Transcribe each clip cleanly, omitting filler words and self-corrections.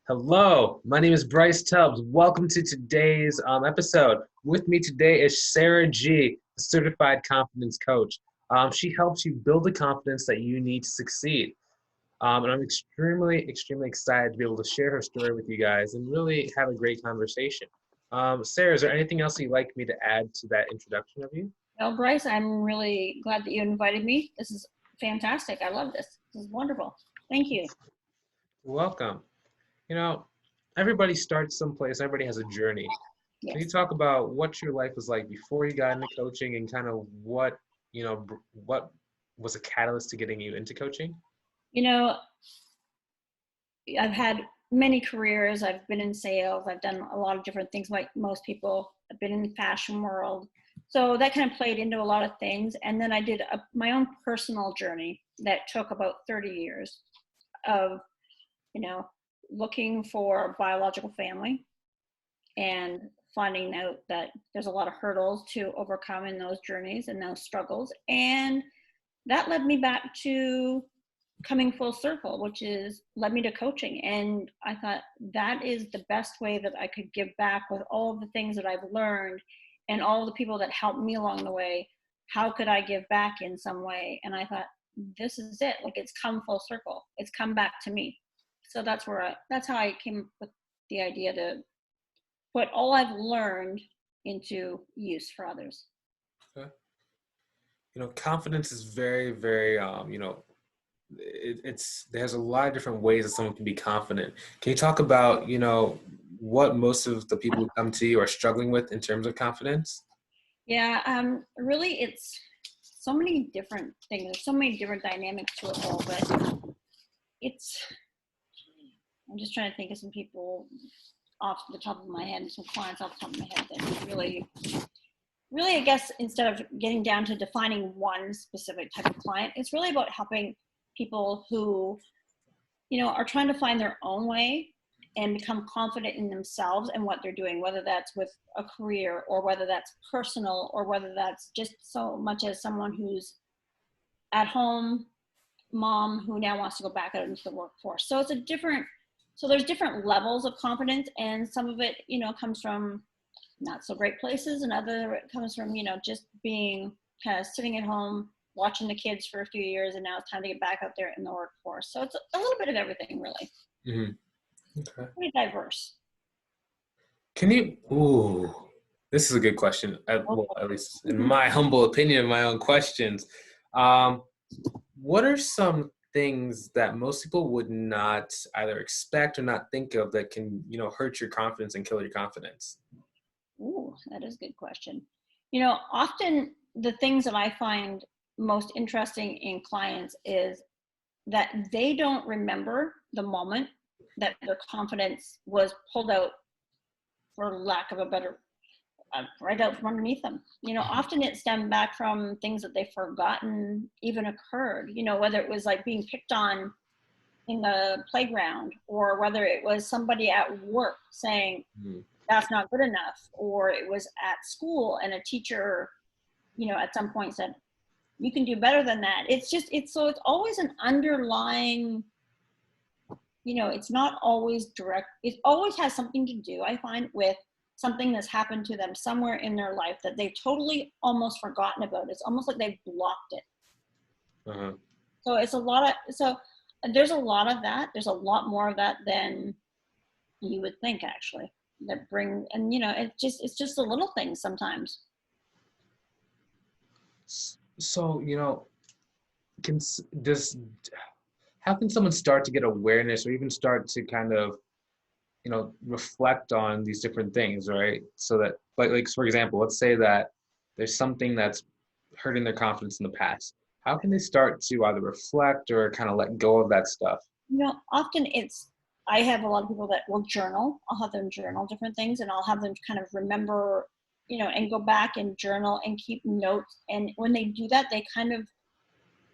Hello, my name is Bryce Tubbs. Welcome to today's episode. With me today is Sarah G, a certified confidence coach. She helps you build the confidence that you need to succeed. And I'm extremely excited to be able to share her story with you guys and really have a great conversation. Sarah, is there anything else you'd like me to add to that introduction of you? Well, Bryce, I'm really glad that you invited me. This is fantastic. I love this. This is wonderful. Thank you. Welcome. You know, everybody starts someplace, everybody has a journey. Can you Yes. talk about what your life was like before you got into coaching and kind of what was a catalyst to getting you into coaching? You know, I've had many careers. I've been in sales. I've done a lot of different things like most people. I've been in the fashion world. So that kind of played into a lot of things. And then I did my own personal journey that took about 30 years of, looking for a biological family and finding out that there's a lot of hurdles to overcome in those journeys and those struggles. And that led me back to coming full circle, which is led me to coaching. And I thought that is the best way that I could give back with all of the things that I've learned and all the people that helped me along the way. How could I give back in some way? And I thought, this is it. Like, it's come full circle. It's come back to me. So that's how I came up with the idea to put all I've learned into use for others. Okay. Confidence is very, there's a lot of different ways that someone can be confident. Can you talk about, what most of the people who come to you are struggling with in terms of confidence? Yeah, really, it's so many different things. There's so many different dynamics to it all, but I'm just trying to think of some people off the top of my head, some clients off the top of my head that really, I guess, instead of getting down to defining one specific type of client, it's really about helping people who, are trying to find their own way and become confident in themselves and what they're doing, whether that's with a career or whether that's personal or whether that's just so much as someone who's at home mom who now wants to go back out into the workforce. So there's different levels of confidence, and some of it, comes from not so great places, and other it comes from, just being kind of sitting at home, watching the kids for a few years, and now it's time to get back out there in the workforce. So it's a little bit of everything, really. Mm-hmm. Okay. Pretty diverse. This is a good question. At least in my humble opinion, my own questions. What are some things that most people would not either expect or not think of that can, hurt your confidence and kill your confidence? Ooh, that is a good question. Often the things that I find most interesting in clients is that they don't remember the moment that their confidence was pulled out, for lack of a better, right out from underneath them. Often it stemmed back from things that they've forgotten even occurred, whether it was like being picked on in the playground, or whether it was somebody at work saying, that's not good enough, or it was at school and a teacher, at some point said, you can do better than that. It's always an underlying, it's not always direct. It always has something to do, I find, with something that's happened to them somewhere in their life that they've totally almost forgotten about. It's almost like they've blocked it. Uh-huh. So there's a lot of that. There's a lot more of that than you would think, actually, that bring, and it's just the little things sometimes. So, how can someone start to get awareness or even start to kind of, reflect on these different things, right? So that, like for example, let's say that there's something that's hurting their confidence in the past. How can they start to either reflect or kind of let go of that stuff? Often I have a lot of people that will journal. I'll have them journal different things, and I'll have them kind of remember, and go back and journal and keep notes. And when they do that, they kind of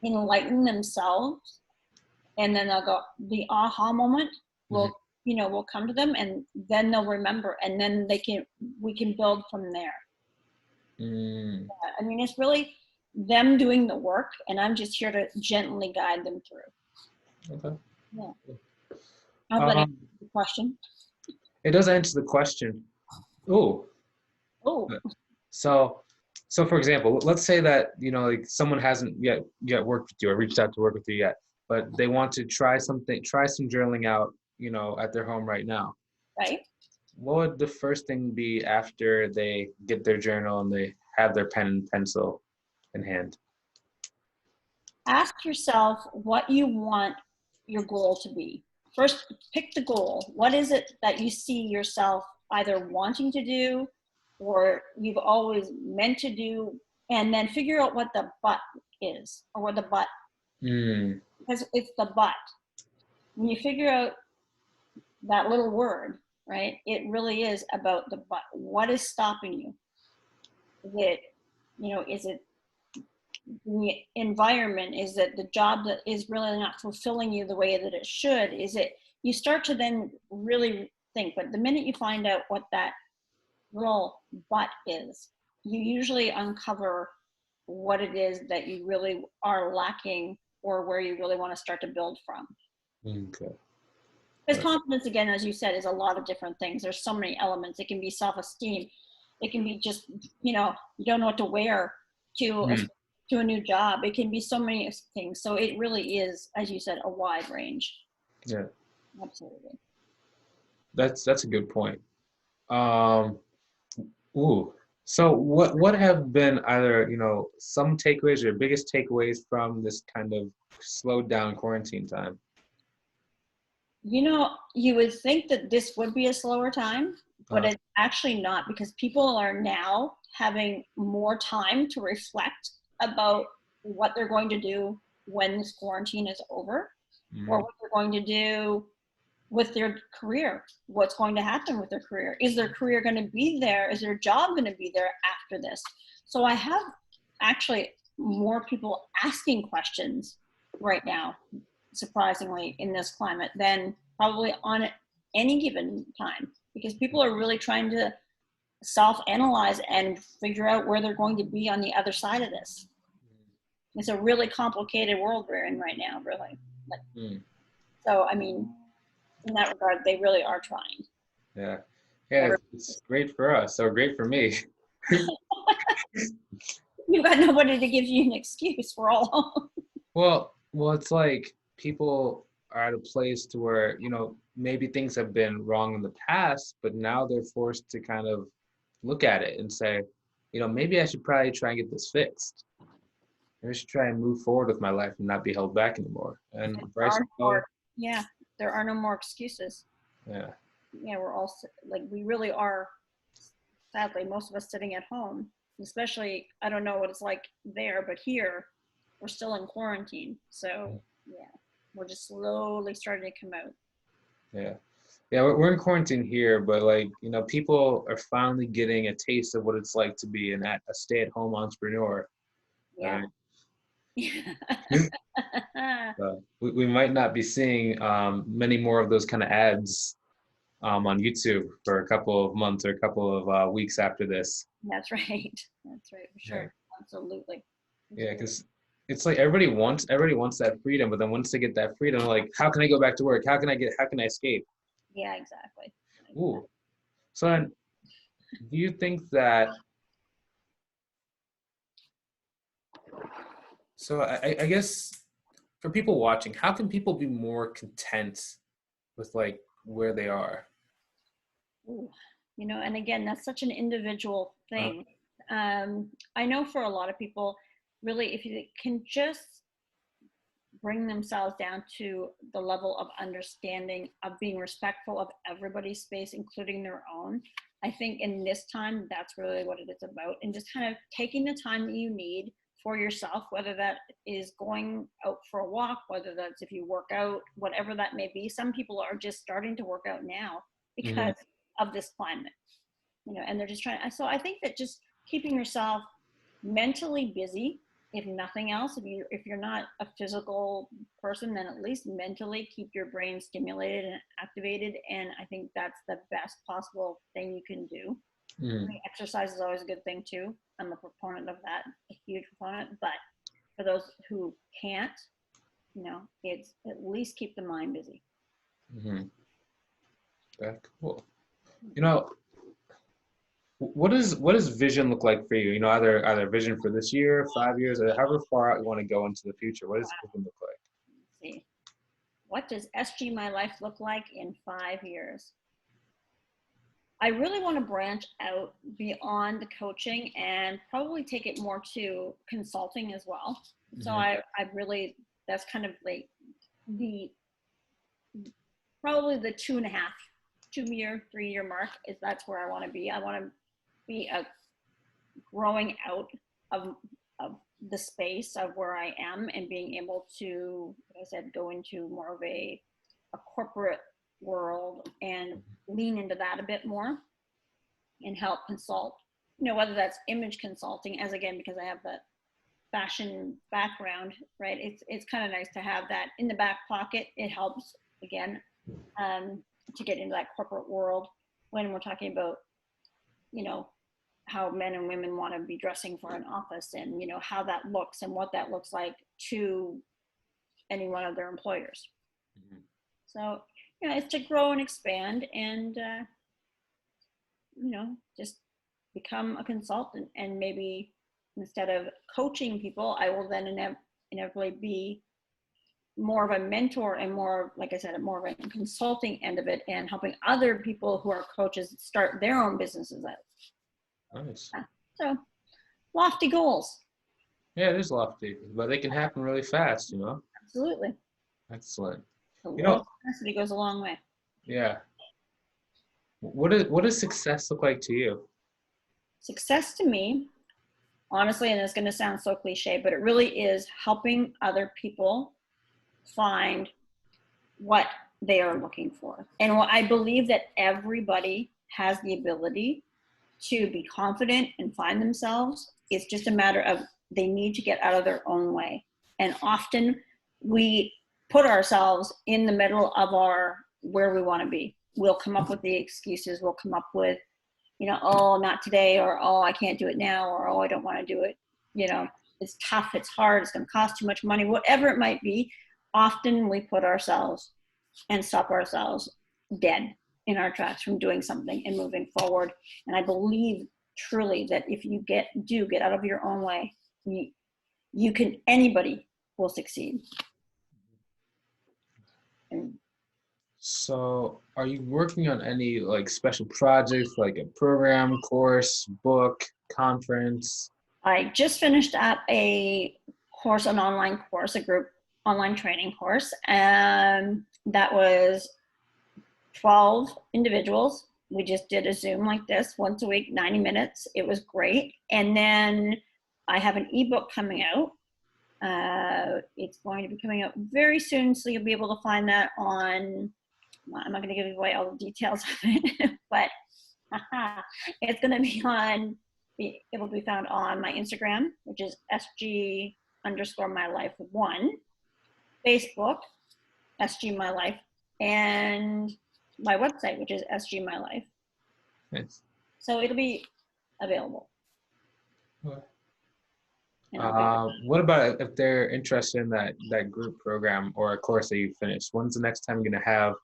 enlighten themselves, and then they'll go, the aha moment will, will come to them, and then they'll remember, and then we can build from there. I mean, it's really them doing the work, and I'm just here to gently guide them through. Okay. Yeah. question. It does answer the question. Ooh. Oh, So, so for example, let's say that, like someone hasn't yet worked with you or reached out to work with you yet, but they want to try some journaling out, at their home right now. right. What would the first thing be after they get their journal and they have their pen and pencil in hand? Ask yourself what you want your goal to be. First, pick the goal. What is it that you see yourself either wanting to do or you've always meant to do? And then figure out what the but is, or what the but, Mm, because it's the but. When you figure out that little word, right, it really is about the but. What is stopping you? Is it the environment? Is it the job that is really not fulfilling you the way that it should? Is it, you start to then really think, but the minute you find out what that little but is, you usually uncover what it is that you really are lacking or where you really want to start to build from. okay. Because confidence, again, as you said, is a lot of different things. There's so many elements. It can be self-esteem. It can be just, you don't know what to wear to a, Mm, to a new job. It can be so many things. So it really is, as you said, a wide range. yeah, Absolutely. that's a good point. Um, ooh. So what have been either, some takeaways or biggest takeaways from this kind of slowed down quarantine time? You would think that this would be a slower time, but Uh, it's actually not, because people are now having more time to reflect about what they're going to do when this quarantine is over, or mm, what they're going to do with their career. What's going to happen with their career? Is their career going to be there? Is their job going to be there after this? So I have actually more people asking questions right now, surprisingly, in this climate than probably on any given time, because people are really trying to self-analyze and figure out where they're going to be on the other side of this. It's a really complicated world we're in right now, really. mm, So, I mean, in that regard, they really are trying. yeah. Yeah, it's great for us, or great for me. You've got nobody to give you an excuse. We're all home. Well, it's like people are at a place to where, maybe things have been wrong in the past, but now they're forced to kind of look at it and say, maybe I should probably try and get this fixed. Maybe I should try and move forward with my life and not be held back anymore. And There Bryce, are no more, yeah, there are no more excuses. yeah, Yeah, we're all like, we really are, sadly, most of us sitting at home, especially, I don't know what it's like there, but here we're still in quarantine. So yeah, we're just slowly starting to come out. yeah. Yeah, we're in quarantine here, but like, people are finally getting a taste of what it's like to be a stay-at-home entrepreneur, Yeah. right? Yeah. We might not be seeing many more of those kind of ads on YouTube for a couple of months or a couple of weeks after this. That's right. That's right, for Yeah, sure. Absolutely. yeah, Absolutely. because it's like everybody wants that freedom, but then once they get that freedom, like, how can I go back to work? How can I escape? Yeah, exactly. Ooh. So then, do you think that? So I guess for people watching, how can people be more content with like where they are? Ooh, and again, that's such an individual Uh, thing. I know for a lot of people, really, if you can just bring themselves down to the level of understanding, of being respectful of everybody's space, including their own, I think in this time, that's really what it is about. And just kind of taking the time that you need for yourself, whether that is going out for a walk, whether that's if you work out, whatever that may be. Some people are just starting to work out now mhm, because of this climate, and they're just trying. So I think that just keeping yourself mentally busy, if nothing else, if you're not a physical person, then at least mentally keep your brain stimulated and activated. And I think that's the best possible thing you can do. I mhm, mean, exercise is always a good thing too. I'm a proponent of that, a huge proponent. But for those who can't, it's at least keep the mind busy. mhm. Okay, cool. You know, what does vision look like for you? You know, either vision for this year, 5 years, or however far out you want to go into the future. What does vision look like? Let's see. What does SG My Life look like in 5 years? I really want to branch out beyond the coaching and probably take it more to consulting as well. So I really, that's kind of like the, probably the 2.5, 3 year mark is that's where I want to be. I want to be growing out of the space of where I am and being able to, like I said, go into more of a corporate world and lean into that a bit more and help consult, you know, whether that's image consulting, as again, because I have that fashion background, right? It's kind of nice to have that in the back pocket. It helps, again, to get into that corporate world when we're talking about, you know, how men and women want to be dressing for an office and, you know, how that looks and what that looks like to any one of their employers. So, you know, it's to grow and expand and, you know, just become a consultant, and maybe instead of coaching people, I will then inevitably be more of a mentor and more, like I said, more of a consulting end of it and helping other people who are coaches start their own businesses out. Nice. So lofty goals. Yeah, it is lofty, but they can happen really fast, you know? Absolutely. Excellent. A You little know, capacity goes a long way. yeah. What does success look like to you? Success to me, honestly, and it's going to sound so cliche, but it really is helping other people find what they are looking for. And what I believe that everybody has the ability to be confident and find themselves. It's just a matter of they need to get out of their own way. And often we put ourselves in the middle of our where we want to be. We'll come up with the excuses. We'll come up with, you know, oh, not today, or oh, I can't do it now, or oh, I don't want to do it. You know, it's tough, it's hard, it's going to cost too much money, whatever it might be. Often we put ourselves and stop ourselves dead in our tracks from doing something and moving forward. And I believe truly that if you get out of your own way, you can, anybody will succeed. And So, are you working on any like special projects, like a program, course, book, conference? I just finished up a course, an online course, a group online training course, and that was 12 individuals. We just did a Zoom like this once a week, 90 minutes. It was great. And then I have an ebook coming out. It's going to be coming out very soon, so you'll be able to find that on, I'm not going to give away all the details of it, but it's going to be on, it will be found on my Instagram, which is SG_my_life1, Facebook, SG My Life, and my website, which is SG My Life. Nice. So it'll be available. Okay. And What about if they're interested in that group program or a course that you finished? When's the next time you're gonna have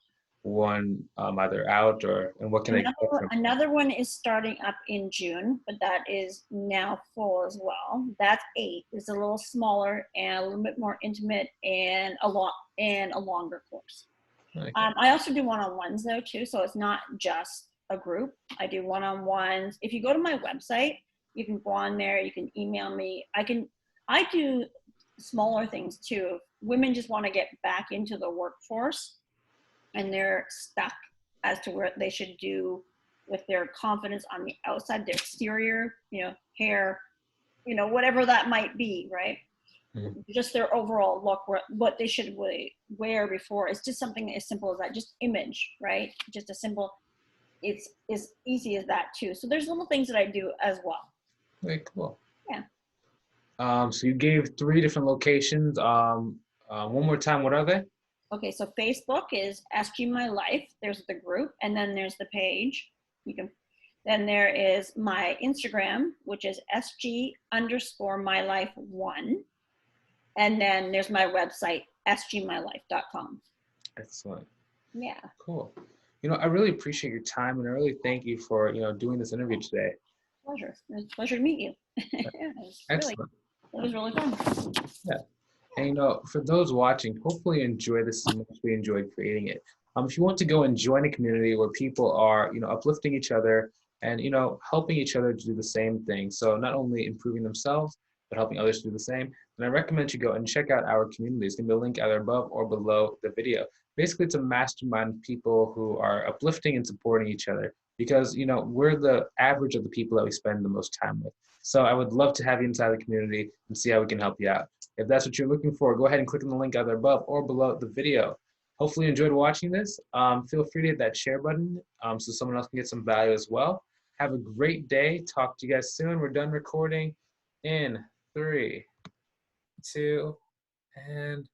one either out, or and what can I expect from it? another one is starting up in June, but that is now full as well. That's 8. It's a little smaller and a little bit more intimate and a longer course. Okay. I also do one-on-ones though too, so it's not just a group. I do one-on-ones. If you go to my website, you can go on there. You can email me. I do smaller things too. Women just want to get back into the workforce and they're stuck as to what they should do with their confidence on the outside, their exterior, you know, hair, you know, whatever that might be, right? Mm-hmm. Just their overall look, what they should wear before. It's just something as simple as that, just image, right? Just a simple, it's as easy as that too. So there's little things that I do as well. Very cool. Yeah. So you gave 3 different locations. One more time, what are they? Okay, so Facebook is SG My Life. There's the group, and then there's the page. Then there is my Instagram, which is SG_my_life1. And then there's my website, sgmylife.com. Excellent. Yeah. Cool. I really appreciate your time, and I really thank you for, doing this interview today. Pleasure. It was a pleasure to meet you. Yeah, Excellent. it was really fun. Yeah. And for those watching, hopefully you enjoy this as much as we enjoyed creating it. If you want to go and join a community where people are, uplifting each other and, helping each other to do the same thing. So not only improving themselves, but helping others do the same. And I recommend you go and check out our community. It's going to be a link either above or below the video. Basically, it's a mastermind of people who are uplifting and supporting each other because, we're the average of the people that we spend the most time with. So I would love to have you inside the community and see how we can help you out. If that's what you're looking for, go ahead and click on the link either above or below the video. Hopefully you enjoyed watching this. Feel free to hit that share button so someone else can get some value as well. Have a great day. Talk to you guys soon. We're done recording in 3, 2, and